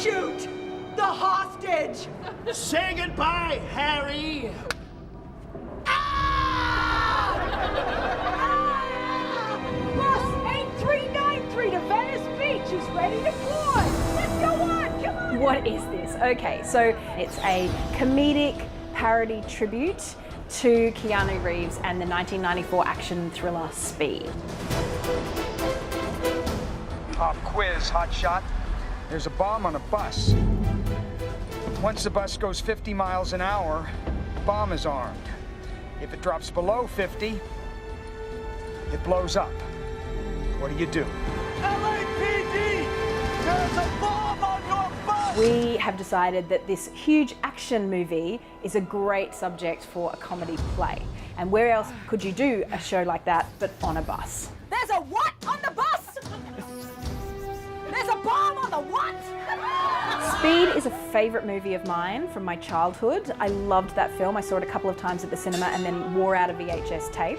Shoot the hostage! Say goodbye, Harry! Bus 8393 to Venice Beach is ready to board! Let's go on, come on! What is this? Okay, so it's a comedic parody tribute to Keanu Reeves and the 1994 action thriller Speed. Pop quiz, hotshot. There's a bomb on a bus. Once the bus goes 50 miles an hour, the bomb is armed. If it drops below 50, it blows up. What do you do? LAPD! There's a bomb on your bus! We have decided that this huge action movie is a great subject for a comedy play. And where else could you do a show like that but on a bus? There's a what on the bus? There's a bomb on the what? Speed is a favourite movie of mine from my childhood. I loved that film. I saw it a couple of times at the cinema and then wore out a VHS tape.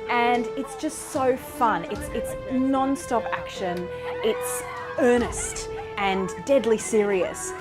And it's just so fun. It's non-stop action. It's earnest and deadly serious.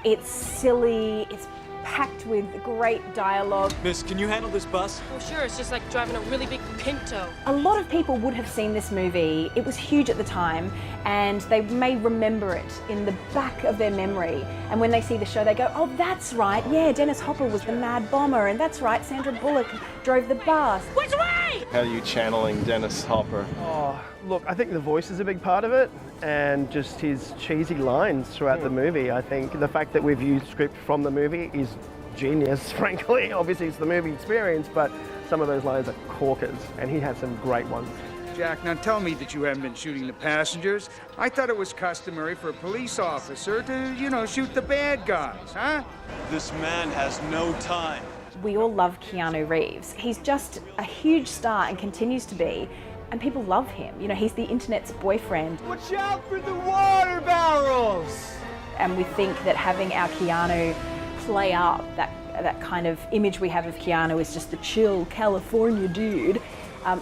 It's silly. It's packed with great dialogue. Miss, can you handle this bus? Oh, sure. It's just like driving a really big Pinto. A lot of people would have seen this movie. It was huge at the time, and they may remember it in the back of their memory. And when they see the show, they go, oh, that's right. Yeah, Dennis Hopper was the mad bomber, and that's right, Sandra Bullock drove the bus. Which way? How are you channeling Dennis Hopper? Oh, look, I think the voice is a big part of it, and just his cheesy lines throughout the movie. I think the fact that we've used script from the movie is genius, frankly. Obviously, it's the movie experience, but some of those lines are corkers, and he has some great ones. Jack, now tell me that you haven't been shooting the passengers. I thought it was customary for a police officer to, shoot the bad guys, huh? This man has no time. We all love Keanu Reeves. He's just a huge star and continues to be, and people love him. You know, he's the internet's boyfriend. Watch out for the water barrels! And we think that having our Keanu play up that kind of image we have of Keanu is just the chill California dude,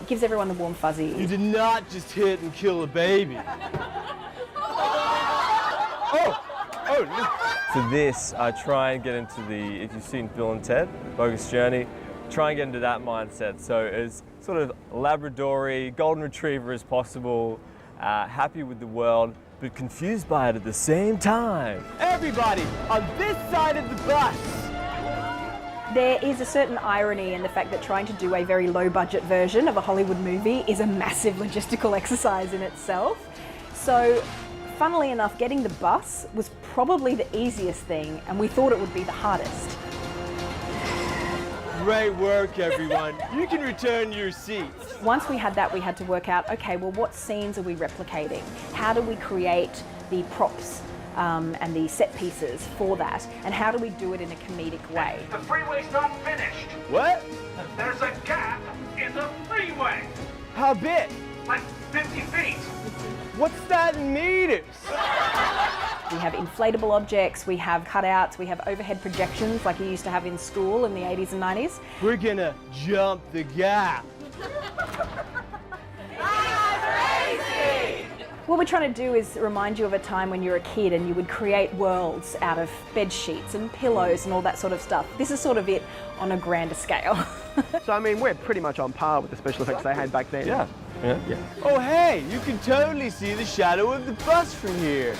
gives everyone the warm fuzzies. You did not just hit and kill a baby. For this, I try and get into if you've seen Bill and Ted, Bogus Journey, try and get into that mindset. So as sort of Labrador-y, golden retriever as possible, happy with the world, but confused by it at the same time. Everybody, on this side of the bus! There is a certain irony in the fact that trying to do a very low-budget version of a Hollywood movie is a massive logistical exercise in itself. So, funnily enough, getting the bus was probably the easiest thing, and we thought it would be the hardest. Great work, everyone. You can return your seats. Once we had that, we had to work out, okay, well, what scenes are we replicating? How do we create the props and the set pieces for that? And how do we do it in a comedic way? The freeway's not finished. What? There's a gap in the freeway. How big? Like 50 feet. What's that in meters? We have inflatable objects, we have cutouts, we have overhead projections like you used to have in school in the 80s and 90s. We're gonna jump the gap. What we're trying to do is remind you of a time when you were a kid and you would create worlds out of bed sheets and pillows and all that sort of stuff. This is sort of it on a grander scale. So, I mean, we're pretty much on par with the special effects they had back then. Yeah. Oh, hey, you can totally see the shadow of the bus from here.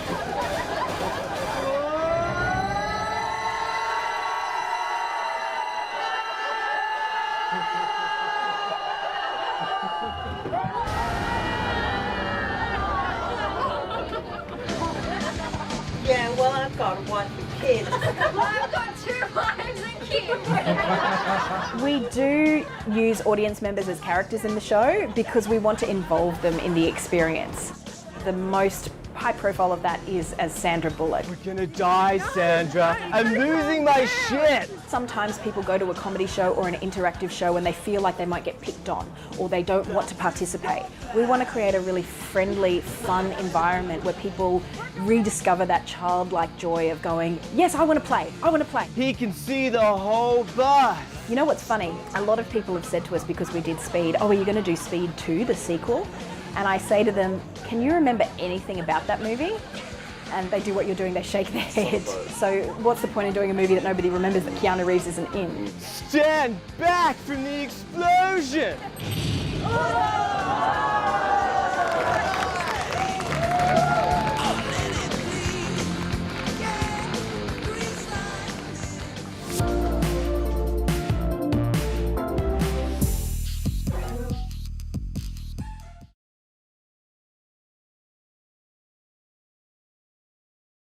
Yeah, well, I've got a wife and kids. Well, I've got 2 wives and kids. We do use audience members as characters in the show because we want to involve them in the experience. The most high profile of that is as Sandra Bullock. We're gonna die, Sandra. I'm losing my shit. Sometimes people go to a comedy show or an interactive show and they feel like they might get picked on or they don't want to participate. We want to create a really friendly, fun environment where people rediscover that childlike joy of going, yes, I want to play, I want to play. He can see the whole bus. You know what's funny? A lot of people have said to us because we did Speed, oh, are you going to do Speed 2, the sequel? And I say to them, can you remember anything about that movie? and they do what you're doing, they shake their head. So what's the point in doing a movie that nobody remembers that Keanu Reeves isn't in? Stand back from the explosion!